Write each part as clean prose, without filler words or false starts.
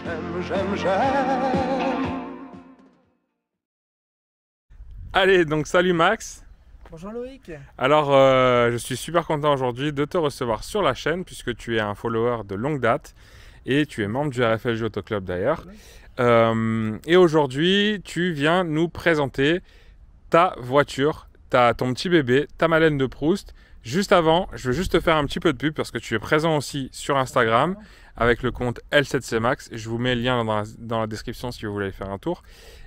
j'aime. Allez, donc salut Max. Bonjour Loïc. Alors, je suis super content aujourd'hui de te recevoir sur la chaîne puisque tu es un follower de longue date et tu es membre du RFLJ Auto Club d'ailleurs. Et aujourd'hui, tu viens nous présenter ta voiture, ton petit bébé, ta Madeleine de Proust. Juste avant, je veux juste te faire un petit peu de pub parce que tu es présent aussi sur Instagram avec le compte L7C Max. Je vous mets le lien dans la description si vous voulez aller faire un tour.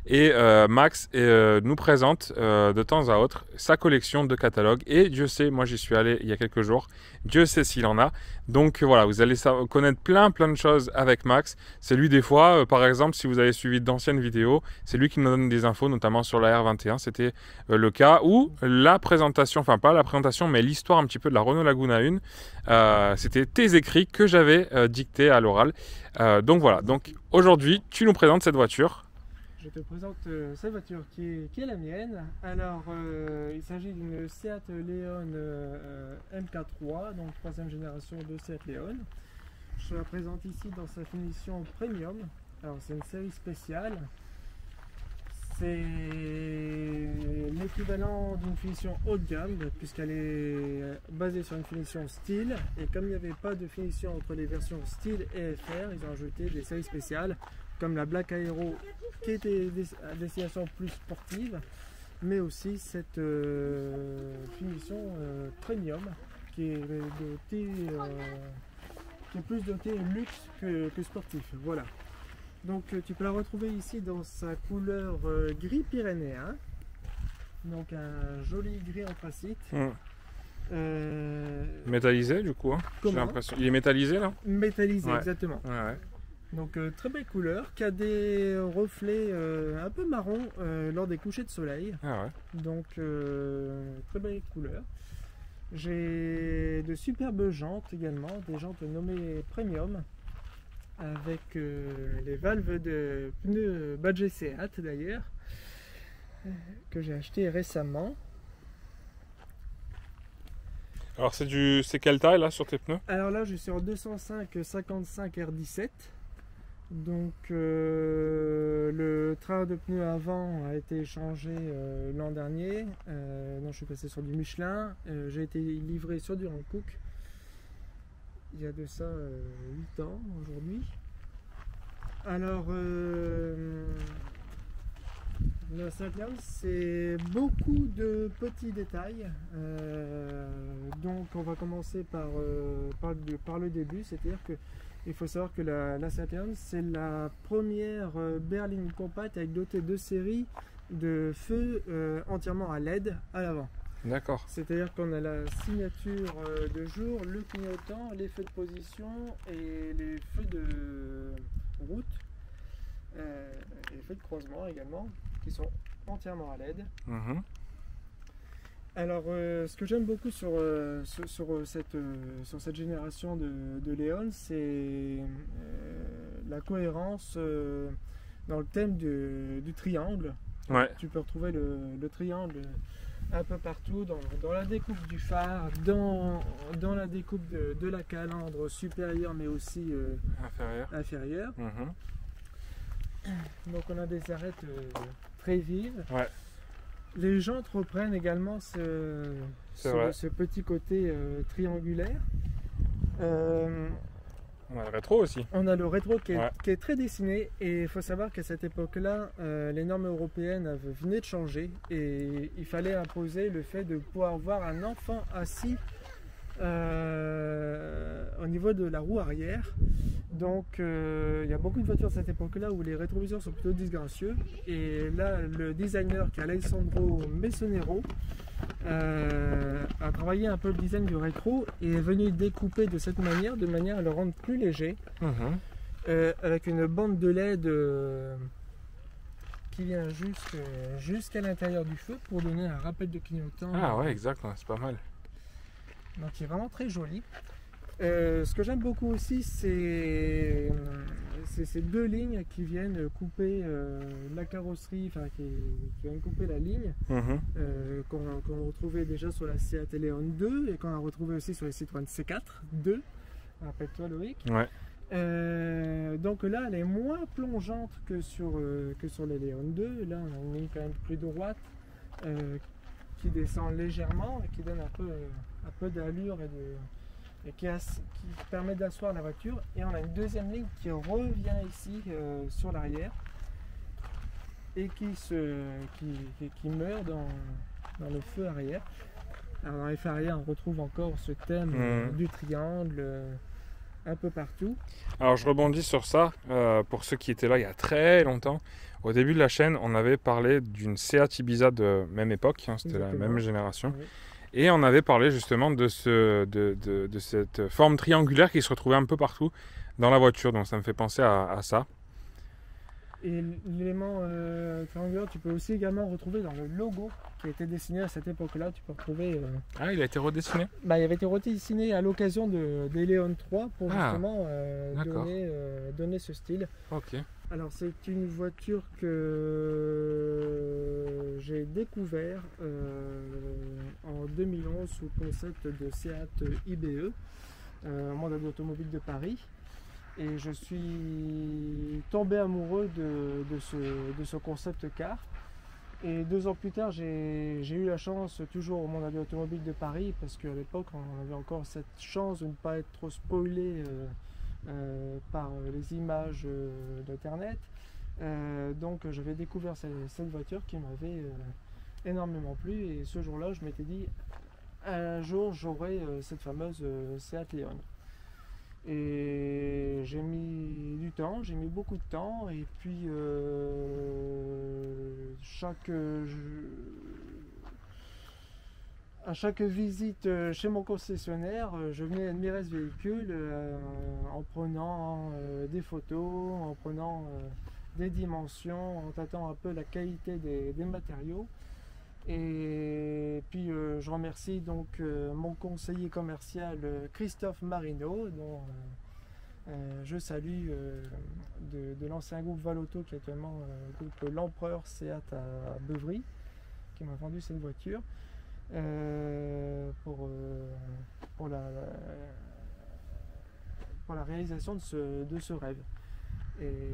Et Max nous présente de temps à autre sa collection de catalogues. Et Dieu sait, moi j'y suis allé il y a quelques jours, Dieu sait s'il en a. Donc voilà, vous allez connaître plein de choses avec Max. C'est lui des fois, par exemple, si vous avez suivi d'anciennes vidéos, c'est lui qui nous donne des infos, notamment sur la R21. C'était le cas où la présentation, enfin pas la présentation, mais l'histoire un petit peu de la Renault Laguna 1, c'était tes écrits que j'avais dictés à l'oral. Donc voilà, donc aujourd'hui, tu nous présentes cette voiture. Je te présente cette voiture qui est la mienne. Alors, il s'agit d'une Seat Leon MK3, donc troisième génération de Seat Leon. Je la présente ici dans sa finition premium. Alors, c'est une série spéciale. C'est l'équivalent d'une finition haut de gamme, puisqu'elle est basée sur une finition style. Et comme il n'y avait pas de finition entre les versions style et FR, ils ont ajouté des séries spéciales, comme la Black Aero qui était à destination plus sportive, mais aussi cette finition premium qui est plus dotée luxe que sportif. Voilà. Donc tu peux la retrouver ici dans sa couleur gris pyrénéen, donc un joli gris anthracite. Métallisé du coup, hein. J'ai l'impression. Il est métallisé là? Métallisé, ouais. Exactement. Ouais. Donc très belle couleur, qui a des reflets un peu marron lors des couchers de soleil. Ah ouais. Donc très belle couleur. J'ai de superbes jantes également, des jantes nommées premium, avec les valves de pneus Badge Seat d'ailleurs, que j'ai acheté récemment. Alors c'est quelle taille là sur tes pneus? Alors là je suis en 205/55 R17. Donc le train de pneus avant a été changé l'an dernier. Donc je suis passé sur du Michelin. J'ai été livré sur du Hankook il y a de ça 8 ans aujourd'hui. Alors la Seat Leon, c'est beaucoup de petits détails. Donc on va commencer par le début, c'est-à-dire que il faut savoir que la Seat Leon, c'est la première berline compacte avec dotée de série de feux entièrement à LED à l'avant. D'accord. C'est-à-dire qu'on a la signature de jour, le clignotant, les feux de position et les feux de route, et les feux de croisement également, qui sont entièrement à LED. Alors, ce que j'aime beaucoup sur cette génération de Leon, c'est la cohérence dans le thème du triangle. Ouais. Tu peux retrouver le triangle un peu partout, dans la découpe du phare, dans la découpe de la calandre supérieure, mais aussi inférieure. Donc, on a des arêtes très vives. Ouais. Les jantes reprennent également ce petit côté triangulaire. On a le rétro aussi. On a le rétro qui est très dessiné, et il faut savoir qu'à cette époque-là, les normes européennes venaient de changer et il fallait imposer le fait de pouvoir voir un enfant assis au niveau de la roue arrière. Donc il y a beaucoup de voitures de cette époque-là où les rétroviseurs sont plutôt disgracieux, et là le designer qui est Alessandro Messonero a travaillé un peu le design du rétro et est venu découper de cette manière, de manière à le rendre plus léger, avec une bande de LED qui vient jusqu'à l'intérieur du feu pour donner un rappel de clignotant. Ah ouais, exact, c'est pas mal. Donc c'est vraiment très joli. Ce que j'aime beaucoup aussi, c'est ces deux lignes qui viennent couper la carrosserie, enfin qui viennent couper la ligne, qu'on retrouvait déjà sur la Seat Leon 2 et qu'on a retrouvé aussi sur les Citroën C4 2. Rappelle-toi Loïc. Ouais. Donc là, elle est moins plongeante que sur les Léon 2. Là, on a une ligne quand même plus droite qui descend légèrement et qui donne un peu d'allure et qui permet d'asseoir la voiture. Et on a une deuxième ligne qui revient ici sur l'arrière et qui meurt dans le feu arrière. Alors dans les feux arrière, on retrouve encore ce thème du triangle un peu partout. Alors je rebondis sur ça, pour ceux qui étaient là il y a très longtemps. Au début de la chaîne, on avait parlé d'une Seat Ibiza de même époque, hein, c'était Exactement. la même génération. Oui. Et on avait parlé justement de cette forme triangulaire qui se retrouvait un peu partout dans la voiture, donc ça me fait penser à ça. Et l'élément triangulaire, tu peux aussi également retrouver dans le logo qui a été dessiné à cette époque-là. Tu peux retrouver. Ah, il a été redessiné? Il avait été redessiné à l'occasion des Léon 3 pour justement d'accord. donner ce style. Ok. Alors, c'est une voiture que j'ai découvert en 2011 sous le concept de Seat IBE, Monde automobile de Paris. Et je suis tombé amoureux de ce concept car. Et 2 ans plus tard, j'ai eu la chance, toujours au Monde automobile de Paris, parce qu'à l'époque, on avait encore cette chance de ne pas être trop spoilé par les images d'internet. Donc j'avais découvert cette voiture qui m'avait énormément plu. Et ce jour-là, je m'étais dit, un jour, j'aurai cette fameuse Seat Leon. Et j'ai mis du temps, j'ai mis beaucoup de temps, et puis à chaque visite chez mon concessionnaire, je venais admirer ce véhicule en prenant des photos, en prenant des dimensions, en tâtant un peu la qualité des matériaux. Et puis je remercie donc mon conseiller commercial Christophe Marino, dont je salue de l'ancien groupe Valauto qui est actuellement le groupe L'Empereur Seat à Beuvry, qui m'a vendu cette voiture pour la réalisation de ce rêve. Et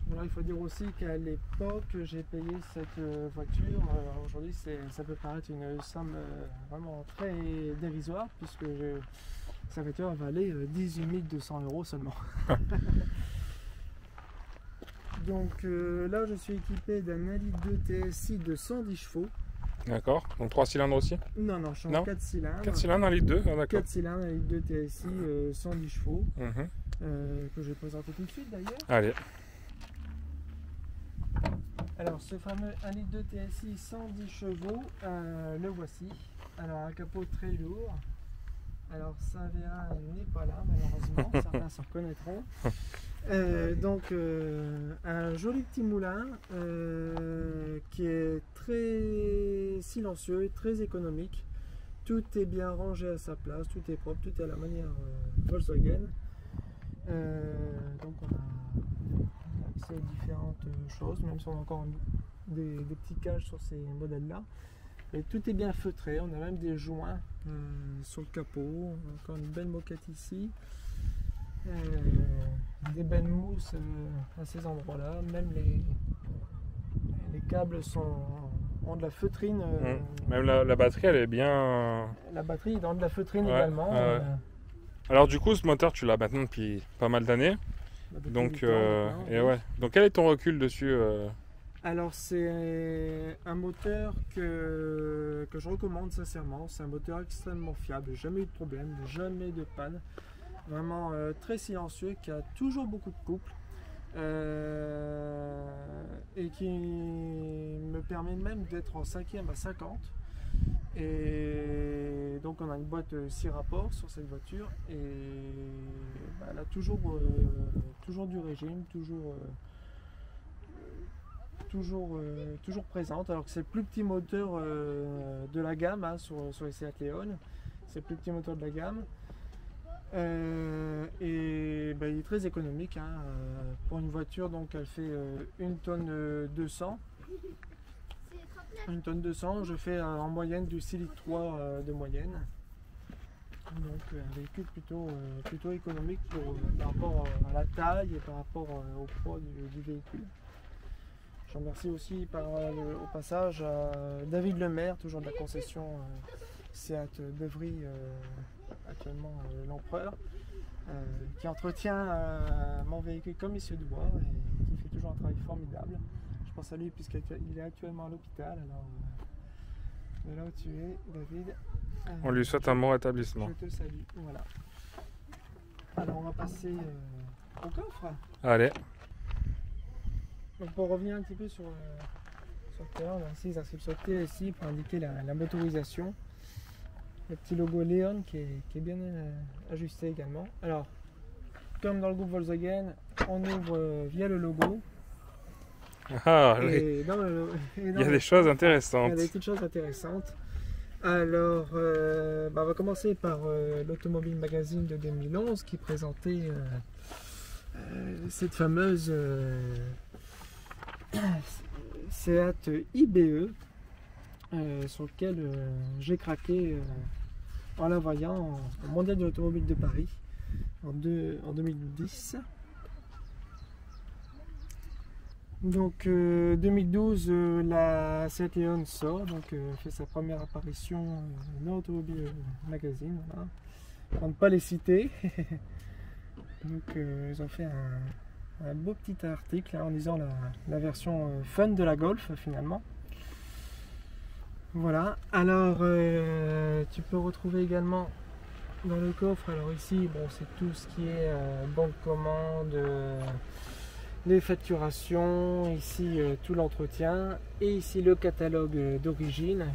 voilà, il faut dire aussi qu'à l'époque, j'ai payé cette voiture. Aujourd'hui, ça peut paraître une somme vraiment très dérisoire, puisque sa voiture valait 18 200 € seulement. Donc là, je suis équipé d'un 1,2 litre TSI de 110 chevaux. D'accord, donc 3 cylindres aussi? Non, je suis en 4 cylindres. 4 cylindres, 1,2 litre, d'accord. 4 cylindres, 1,2 litre TSI, 110 chevaux, que je vais présenter tout de suite d'ailleurs. Allez. Alors ce fameux 1,2 litre TSI 110 chevaux, le voici. Alors un capot très lourd. Alors Savéa n'est pas là malheureusement, certains s'en reconnaîtront. Donc un joli petit moulin qui est très silencieux, très économique. Tout est bien rangé à sa place, tout est propre, tout est à la manière Volkswagen. Donc on a accès aux différentes choses, même si on a encore des petits cages sur ces modèles-là. Et tout est bien feutré, on a même des joints sur le capot, encore une belle moquette ici. Des belles mousses à ces endroits-là, même les câbles ont de la feutrine. Même la batterie, elle est bien. La batterie est dans de la feutrine également. Alors du coup, ce moteur, tu l'as maintenant depuis pas mal d'années. Donc, donc quel est ton recul dessus Alors c'est un moteur que je recommande sincèrement. C'est un moteur extrêmement fiable, jamais eu de problème, jamais de panne. Vraiment très silencieux, qui a toujours beaucoup de couple et qui me permet même d'être en 5e à 50. Et donc on a une boîte 6 rapports sur cette voiture et elle a toujours du régime, toujours présente, alors que c'est le plus petit moteur de la gamme sur les Seat Leon. C'est le plus petit moteur de la gamme. Et il est très économique pour une voiture, donc elle fait 1 tonne 200. 1 tonne 200, je fais en moyenne du 6,3 litres de moyenne. Donc un véhicule plutôt économique par rapport à la taille et par rapport au poids du véhicule. Je remercie aussi au passage David Lemaire, toujours de la concession Seat Beuvry, actuellement l'Empereur, qui entretient mon véhicule comme il se doit et qui fait toujours un travail formidable. Je pense à lui puisqu'il est actuellement à l'hôpital. Alors, de là où tu es, David. On lui souhaite un bon rétablissement. Je te salue. Voilà. Alors on va passer au coffre. Allez. Donc pour revenir un petit peu sur le terrain, on a aussi les inscriptions TSI pour indiquer la motorisation. Le petit logo Leon qui est bien ajusté également. Alors, comme dans le groupe Volkswagen, on ouvre via le logo. Ah, oui. Il y a des choses intéressantes. Il y a des petites choses intéressantes. Alors, on va commencer par l'Automobile Magazine de 2011 qui présentait cette fameuse Seat IBE sur lequel j'ai craqué en la voyant au Mondial de l'Automobile de Paris en 2010. Donc 2012, la Seat Leon sort, donc fait sa première apparition dans l'Automobile Magazine, voilà. Pour ne pas les citer. Donc ils ont fait un beau petit article hein, en disant la version fun de la Golf finalement. Voilà, alors tu peux retrouver également dans le coffre, alors ici bon, c'est tout ce qui est bon de commande, les facturations, ici tout l'entretien et ici le catalogue d'origine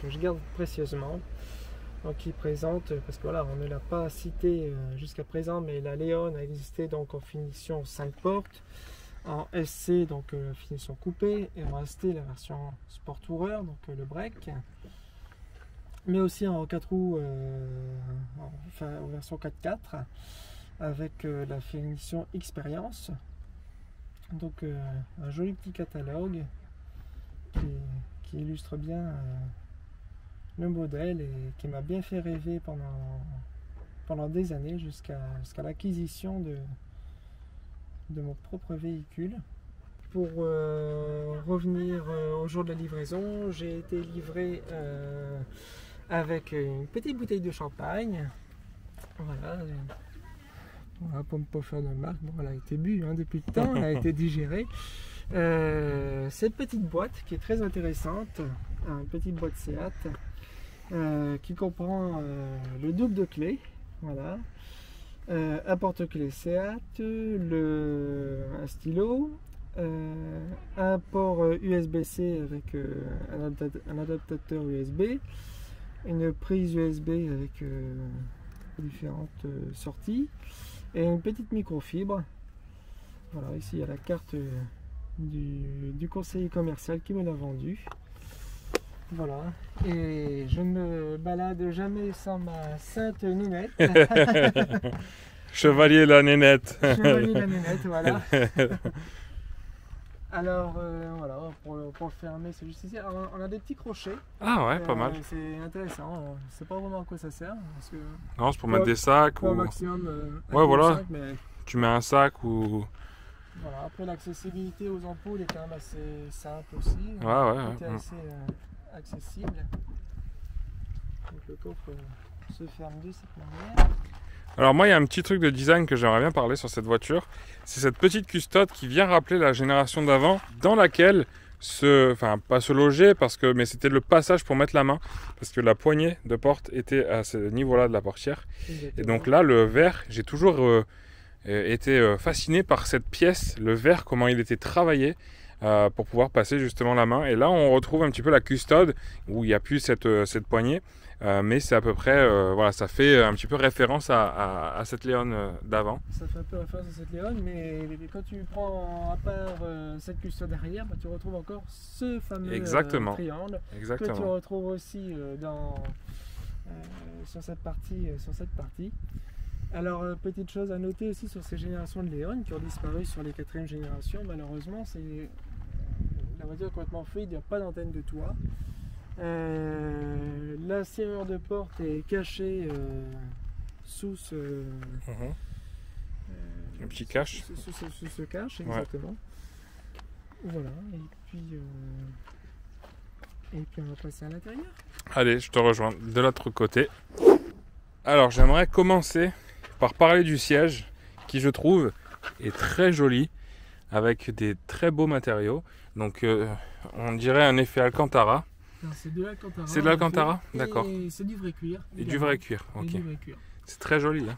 que je garde précieusement. Donc qui présente, parce que voilà, on ne l'a pas cité jusqu'à présent, mais la Leon a existé donc en finition 5 portes, en SC donc finition coupée, et en ST la version Sport Tourer, donc le break, mais aussi en 4 roues, enfin en version 4x4, avec la finition Expérience. Donc un joli petit catalogue qui illustre bien le modèle et qui m'a bien fait rêver pendant des années jusqu'à l'acquisition de mon propre véhicule. Pour revenir au jour de la livraison, j'ai été livré avec une petite bouteille de champagne. Voilà, pour ne pas faire de marque, bon, elle a été bue hein, depuis le temps, elle a été digérée. Cette petite boîte qui est très intéressante, une petite boîte Seat qui comprend le double de clés, voilà, un porte-clés Seat, un stylo, un port USB-C avec un adaptateur USB, une prise USB avec différentes sorties et une petite microfibre. Voilà, ici il y a la carte du conseiller commercial qui me l'a vendu. Voilà, et je ne me balade jamais sans ma sainte nénette. Chevalier la nénette. Chevalier la nénette, voilà. Alors voilà, pour le fermer, c'est juste ici. Alors, on a des petits crochets. Ah ouais, pas mal. C'est intéressant. Je sais pas vraiment à quoi ça sert. Parce que non, c'est pour mettre des sacs ou. Au maximum. Ouais, voilà. 5, mais... Tu mets un sac ou. Voilà, après l'accessibilité aux ampoules est quand même assez simple aussi. Ouais. C'est assez accessible. Donc le coffre se ferme de cette manière. Alors moi, il y a un petit truc de design que j'aimerais bien parler sur cette voiture. C'est cette petite custode qui vient rappeler la génération d'avant, dans laquelle enfin pas se loger, mais c'était le passage pour mettre la main, parce que la poignée de porte était à ce niveau-là de la portière. Exactement. Et donc là, le verre, j'ai toujours été fasciné par cette pièce, le verre, comment il était travaillé. Pour pouvoir passer justement la main, et là on retrouve un petit peu la custode où il n'y a plus cette poignée, mais c'est à peu près voilà, ça fait un petit peu référence à cette Leon d'avant. Ça fait un peu référence à cette Leon, mais quand tu prends à part cette custode derrière, tu retrouves encore ce fameux triangle. Exactement. Que tu retrouves aussi sur cette partie. Alors, petite chose à noter aussi sur ces générations de Leon qui ont disparu sur les 4e générations, malheureusement, c'est la voiture est complètement fluide, il n'y a pas d'antenne de toit. La serrure de porte est cachée sous ce... Un petit cache. Sous ce cache, exactement. Voilà, et puis on va passer à l'intérieur. Allez, je te rejoins de l'autre côté. Alors, j'aimerais commencer par parler du siège, qui je trouve est très joli, avec des très beaux matériaux. Donc, on dirait un effet Alcantara. C'est de l'Alcantara. C'est de l'Alcantara, d'accord. C'est du vrai cuir. Et du vrai cuir, ok. C'est très joli. Hein.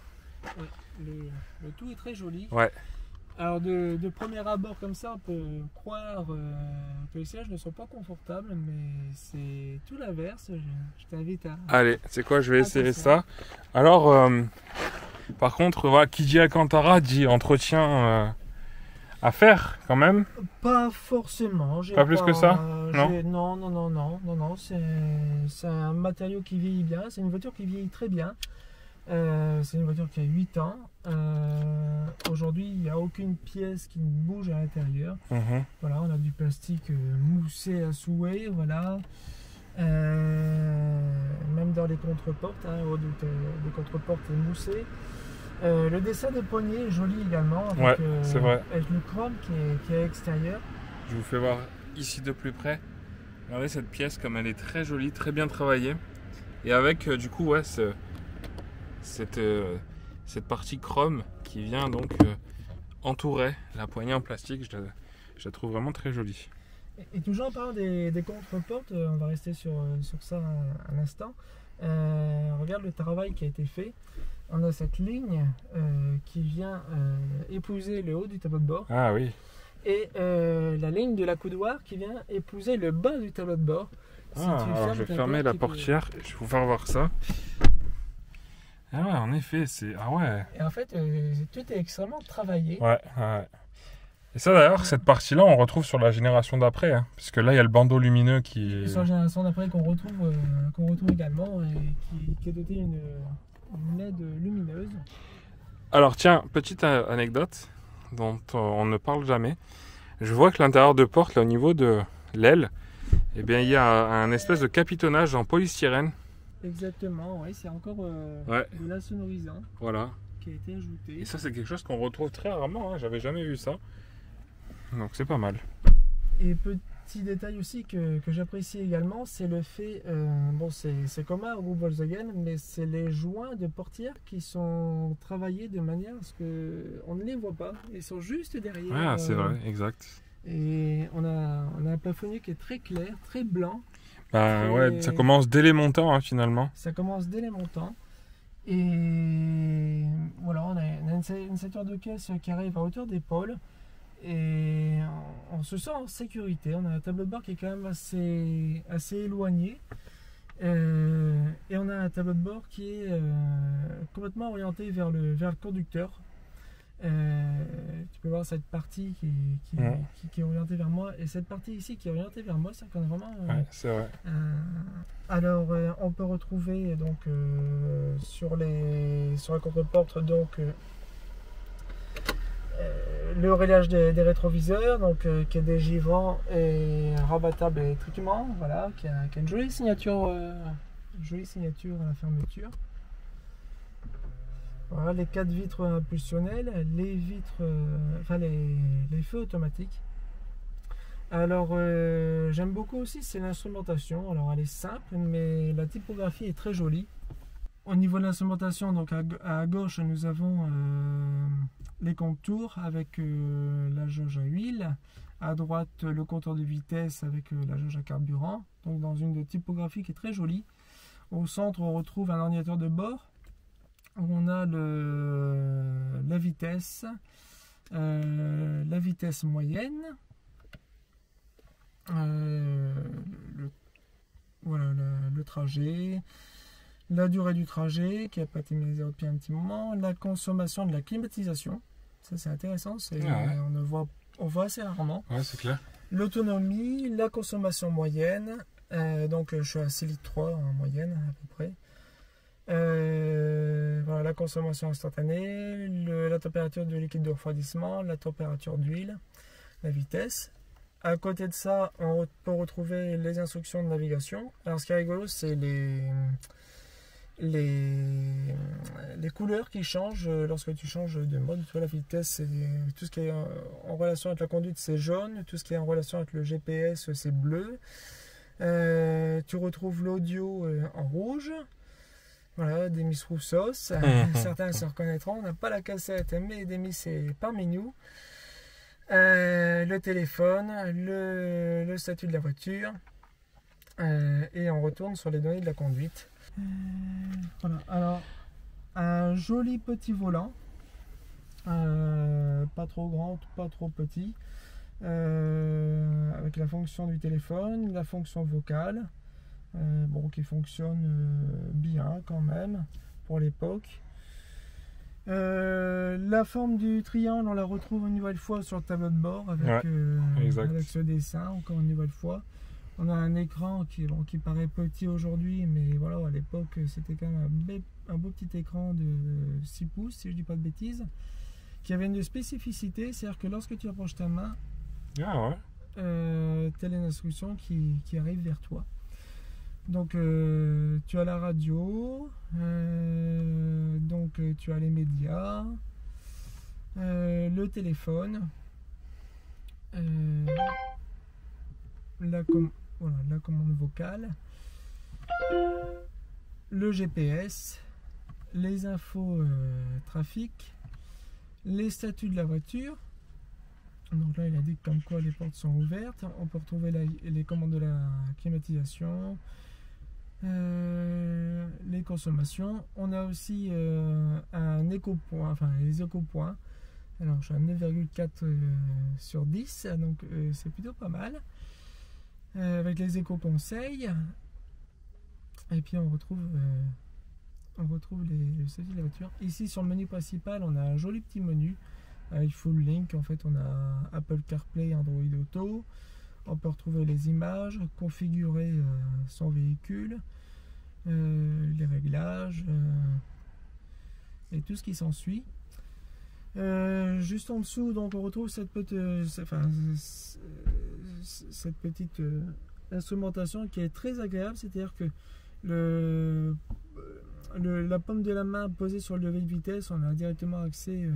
Ouais, le tout est très joli. Ouais. Alors de premier abord comme ça, on peut croire que les sièges ne sont pas confortables, mais c'est tout l'inverse. Je t'invite à... Allez, c'est quoi, je vais essayer ça. Alors, par contre, voilà, qui dit Alcantara dit entretien à faire quand même. Pas forcément. Pas plus que ça? Non. C'est un matériau qui vieillit bien. C'est une voiture qui vieillit très bien. C'est une voiture qui a 8 ans. Aujourd'hui, il n'y a aucune pièce qui ne bouge à l'intérieur. Voilà, on a du plastique moussé à souhait. Voilà. Même dans les contreportes, hein, des contreportes moussées. Le dessin des poignées est joli également. Avec, c'est vrai. Avec le chrome qui est à l'extérieur. Je vous fais voir ici de plus près. Regardez cette pièce comme elle est très jolie, très bien travaillée. Et avec du coup, ouais, cette partie chrome qui vient donc entourer la poignée en plastique, je la trouve vraiment très jolie. Et toujours en parlant des contreportes, on va rester sur ça un instant. Regarde le travail qui a été fait. On a cette ligne qui vient épouser le haut du tableau de bord. Ah oui. Et la ligne de l'accoudoir qui vient épouser le bas du tableau de bord. Alors je vais fermer la portière, je vais vous faire voir ça. Ah ouais, en effet, c'est... Ah ouais. Et en fait, tout est extrêmement travaillé. Ouais. Et ça d'ailleurs, cette partie-là, on retrouve sur la génération d'après, hein, puisque là, il y a le bandeau lumineux qui... Et sur la génération d'après qu'on retrouve également, et qui est doté d'une LED lumineuse. Alors tiens, petite anecdote dont on ne parle jamais. Je vois que l'intérieur de porte, là, au niveau de l'aile, eh bien, il y a un espèce de capitonnage en polystyrène. Exactement, oui, c'est encore de l'insonorisant qui a été ajouté. Et ça, c'est quelque chose qu'on retrouve très rarement, hein. J'avais jamais vu ça. Donc c'est pas mal. Et petit détail aussi que j'apprécie également, c'est le fait, bon c'est commun au groupe Volkswagen, mais c'est les joints de portière qui sont travaillés de manière à ce qu'on ne les voit pas. Ils sont juste derrière. Ah, c'est vrai, exact. Et on a un plafonnier qui est très clair, très blanc. Bah ouais, ça commence dès les montants, hein, finalement. Ça commence dès les montants. Et voilà, on a une ceinture de caisse qui arrive à hauteur d'épaule. Et on se sent en sécurité. On a un tableau de bord qui est quand même assez éloigné. Et on a un tableau de bord qui est complètement orienté vers le conducteur. Tu peux voir cette partie qui est orientée vers moi, et cette partie ici qui est orientée vers moi, c'est qu'on a vraiment c'est vrai. Alors on peut retrouver donc sur la contre-porte donc le reliage des rétroviseurs, donc qui est dégivrant et rabattable électriquement, voilà, qui a une jolie signature à la fermeture. Voilà, les 4 vitres impulsionnelles, les vitres, les feux automatiques. Alors j'aime beaucoup aussi, c'est l'instrumentation. Alors elle est simple, mais la typographie est très jolie. Au niveau de l'instrumentation, donc à gauche nous avons les contours avec la jauge à huile. À droite le compteur de vitesse avec la jauge à carburant. Donc dans une typographie qui est très jolie. Au centre on retrouve un ordinateur de bord. On a la vitesse moyenne, le trajet, la durée du trajet qui n'a pas été mise depuis un petit moment, la consommation de la climatisation, ça c'est intéressant, on voit assez rarement. Ouais, c'est clair. L'autonomie, la consommation moyenne, donc je suis à 6,3 litres en moyenne à peu près. Voilà, la consommation instantanée, la température de liquide de refroidissement, la température d'huile, la vitesse. À côté de ça, on peut retrouver les instructions de navigation. Alors ce qui est rigolo, c'est les couleurs qui changent lorsque tu changes de mode. Tu vois, la vitesse, tout ce qui est en relation avec la conduite, c'est jaune. Tout ce qui est en relation avec le GPS, c'est bleu. Tu retrouves l'audio en rouge. Voilà, Demis Roussos. Certains se reconnaîtront. On n'a pas la cassette, mais Demis est parmi nous. Le téléphone, le statut de la voiture. Et on retourne sur les données de la conduite. Voilà, alors un joli petit volant, pas trop grand, pas trop petit, avec la fonction du téléphone, la fonction vocale, bon, qui fonctionne bien quand même pour l'époque. La forme du triangle, on la retrouve une nouvelle fois sur le tableau de bord avec ce dessin, encore une nouvelle fois. On a un écran qui paraît petit aujourd'hui, mais voilà, à l'époque c'était quand même un beau petit écran de 6 pouces, si je ne dis pas de bêtises, qui avait une spécificité, c'est-à-dire que lorsque tu approches ta main, telle une instruction qui arrive vers toi. Donc tu as la radio, donc tu as les médias, le téléphone, la commande vocale, le GPS, les infos trafic, les statuts de la voiture. Donc là, il indique comme quoi les portes sont ouvertes. On peut retrouver les commandes de la climatisation, les consommations. On a aussi un éco-point, enfin les éco-points. Alors, je suis à 9,4 sur 10, donc c'est plutôt pas mal. Avec les éco-conseils. Et puis on retrouve le statut de la voiture. Ici sur le menu principal, on a un joli petit menu avec Full Link. En fait, on a Apple CarPlay, Android Auto. On peut retrouver les images, configurer son véhicule, les réglages et tout ce qui s'ensuit. Juste en dessous, donc on retrouve cette petite instrumentation qui est très agréable, c'est-à-dire que la paume de la main posée sur le levier de vitesse, on a directement accès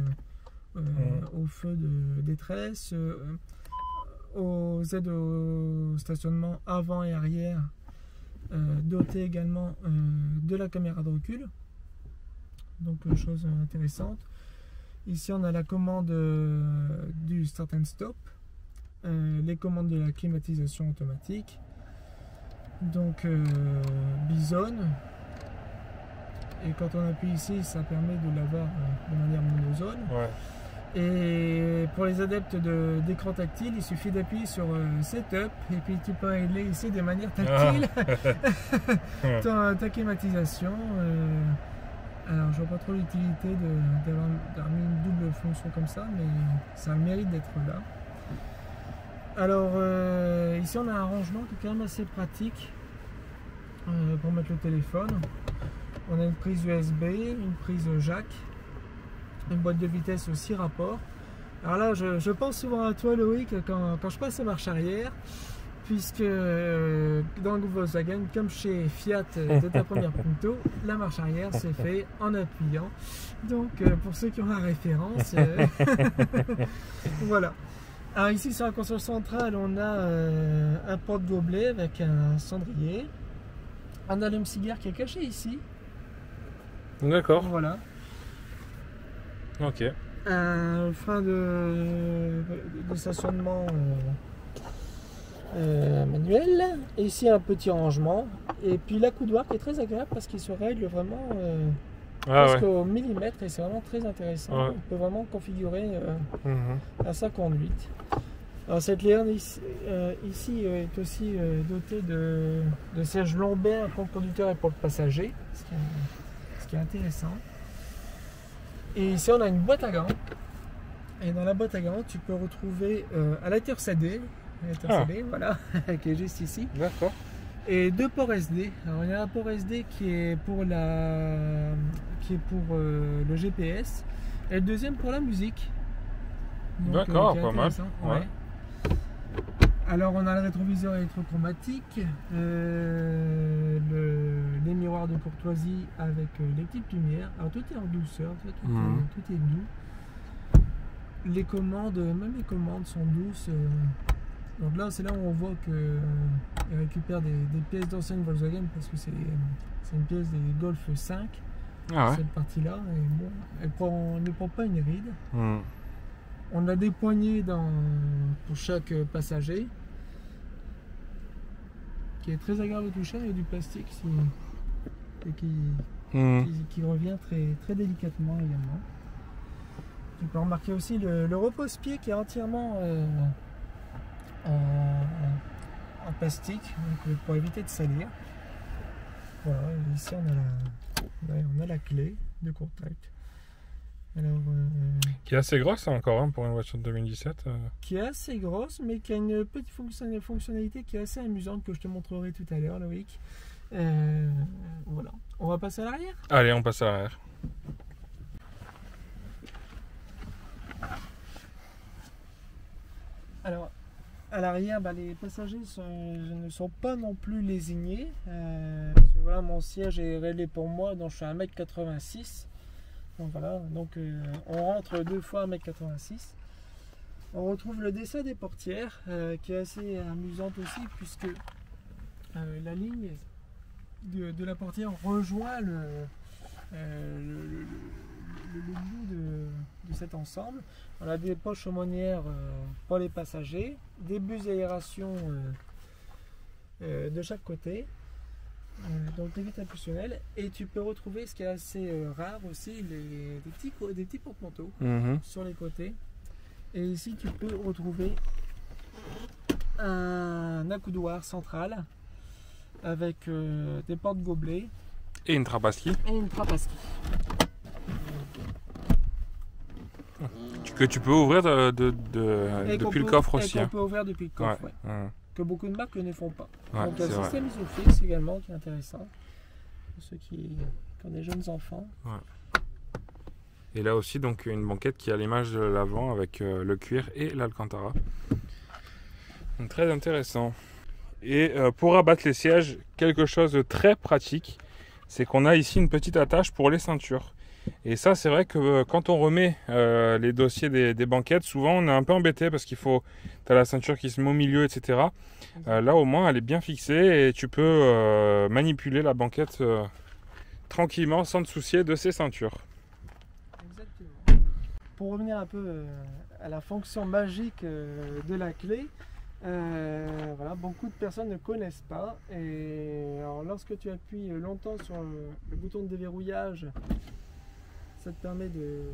au feu de détresse, aux aides au stationnement avant et arrière, doté également de la caméra de recul, donc chose intéressante. Ici on a la commande du start and stop, les commandes de la climatisation automatique, donc Bison, et quand on appuie ici ça permet de l'avoir de manière monozone. Et pour les adeptes d'écran tactile, il suffit d'appuyer sur Setup et puis tu peux régler ici de manière tactile ta climatisation. Alors je vois pas trop l'utilité d'avoir mis une double fonction comme ça, mais ça a le mérite d'être là. Alors ici on a un rangement qui est quand même assez pratique pour mettre le téléphone. On a une prise USB, une prise jack, une boîte de vitesse aux 6 rapports. Alors là je pense souvent à toi Loïc quand je passe à marche arrière, puisque dans le groupe Volkswagen, comme chez Fiat de ta première Punto, la marche arrière se fait en appuyant. Donc pour ceux qui ont la référence, voilà. Alors ici sur la console centrale, on a un porte-gobelet avec un cendrier, un allume-cigare qui est caché ici. D'accord. Voilà. Ok. Un frein de stationnement manuel. Et ici un petit rangement. Et puis l'accoudoir qui est très agréable parce qu'il se règle vraiment presque au millimètre et c'est vraiment très intéressant. On peut vraiment configurer à sa conduite. Alors cette Léon ici est aussi dotée de sièges lombaires pour le conducteur et pour le passager, ce qui est intéressant. Et ici on a une boîte à gants. Et dans la boîte à gants, tu peux retrouver un lecteur CD, voilà, qui est juste ici. D'accord. Et 2 ports SD. Alors il y a un port SD qui est pour le GPS et le deuxième pour la musique. D'accord, pas mal. Ouais. Alors on a le rétroviseur électrochromatique, les miroirs de courtoisie avec les petites lumières. Alors tout est en douceur, tout est doux. Les commandes, même les commandes sont douces. Donc là c'est là où on voit qu'ils récupèrent des pièces d'anciennes Volkswagen parce que c'est une pièce des Golf 5. Ah ouais. Cette partie-là, et bon, elle ne prend pas une ride. On a des poignées pour chaque passager, qui est très agréable au toucher, et du plastique et qui revient très délicatement également. Tu peux remarquer aussi le repose-pied qui est entièrement en plastique, donc pour éviter de salir. Voilà, et ici on a la clé de contact. Alors, qui est assez grosse encore pour une voiture de 2017. Qui est assez grosse, mais qui a une petite fonctionnalité qui est assez amusante que je te montrerai tout à l'heure, Loïc. Voilà. On va passer à l'arrière. Allez, on passe à l'arrière. Alors, à l'arrière, les passagers ne sont pas non plus lésignés. Parce que, voilà, mon siège est réglé pour moi, donc je suis à 1m86. Donc voilà, on rentre 2 fois 1m86. On retrouve le dessin des portières qui est assez amusante aussi, puisque la ligne de la portière rejoint le bout de cet ensemble. On a des poches aumônières pour les passagers, des bus d'aération de chaque côté, donc des vitres impulsionnelles, et tu peux retrouver ce qui est assez rare aussi, des petits porte-manteaux sur les côtés. Et ici tu peux retrouver un accoudoir central avec des portes gobelets et une trappe à ski. Que tu peux ouvrir depuis le coffre aussi. On peut ouvrir depuis le coffre, ouais. Que beaucoup de marques ne font pas. Ouais, donc il y a le système vrai. Isofix également qui est intéressant pour ceux qui ont des jeunes enfants. Ouais. Et là aussi donc une banquette qui a l'image de l'avant avec le cuir et l'Alcantara. Donc très intéressant. Et pour abattre les sièges, quelque chose de très pratique, c'est qu'on a ici une petite attache pour les ceintures. Et ça, c'est vrai que quand on remet les dossiers des banquettes, souvent on est un peu embêté parce tu as la ceinture qui se met au milieu, etc. Là, au moins, elle est bien fixée et tu peux manipuler la banquette tranquillement sans te soucier de ces ceintures. Exactement. Pour revenir un peu à la fonction magique de la clé, voilà, beaucoup de personnes ne connaissent pas. Et alors, lorsque tu appuies longtemps sur le bouton de déverrouillage, ça te permet de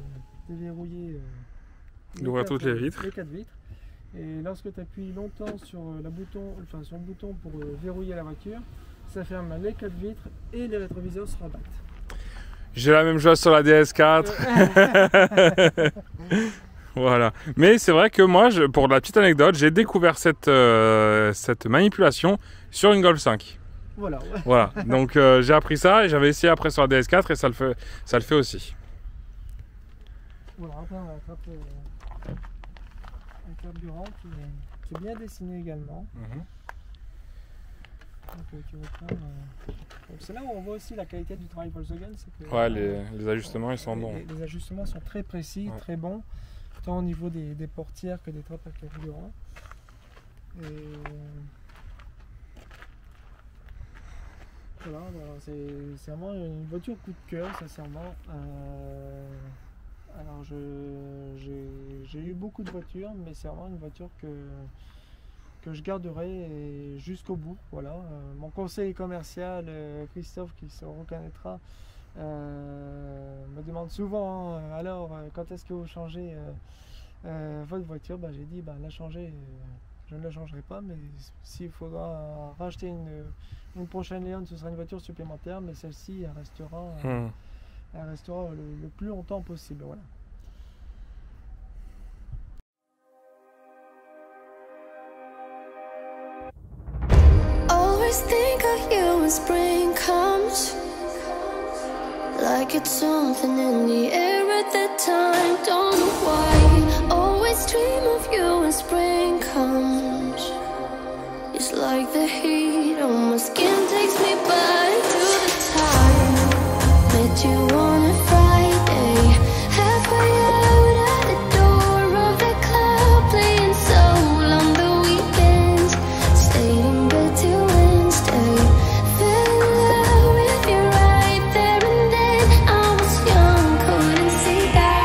déverrouiller d'ouvrir toutes les 4 vitres. Et lorsque tu appuies longtemps sur le bouton pour verrouiller la voiture, ça ferme les 4 vitres et les rétroviseurs se rabattent. J'ai la même chose sur la DS4. Voilà. Mais c'est vrai que moi, pour la petite anecdote, j'ai découvert cette manipulation sur une Golf 5. Voilà. Voilà. Donc j'ai appris ça et j'avais essayé après sur la DS4 et ça le fait aussi. Voilà, après on attrape un carburant qui est bien dessiné également. Donc c'est là où on voit aussi la qualité du travail Volkswagen. Que, ouais, les ajustements ils sont bons. Les ajustements sont très précis, très bons, tant au niveau des portières que des trappes à carburant. Voilà, c'est vraiment une voiture coup de cœur, sincèrement. Alors j'ai eu beaucoup de voitures, mais c'est vraiment une voiture que je garderai jusqu'au bout. Voilà. Mon conseiller commercial, Christophe, qui se reconnaîtra, me demande souvent alors quand est-ce que vous changez votre voiture. J'ai dit la changer, je ne la changerai pas, mais s'il faudra racheter une prochaine Léon, ce sera une voiture supplémentaire, mais celle-ci elle restera le plus longtemps possible. Voilà. Always think of you when spring comes, like it's something in the air at that time. Don't know why. Always dream of you when spring comes. like the heat on my skin takes me back to the time met you on a Friday, halfway out at the door of the club, playing soul on the weekends, stayed in bed till Wednesday, fell in love with you right there and then. I was young, couldn't see that.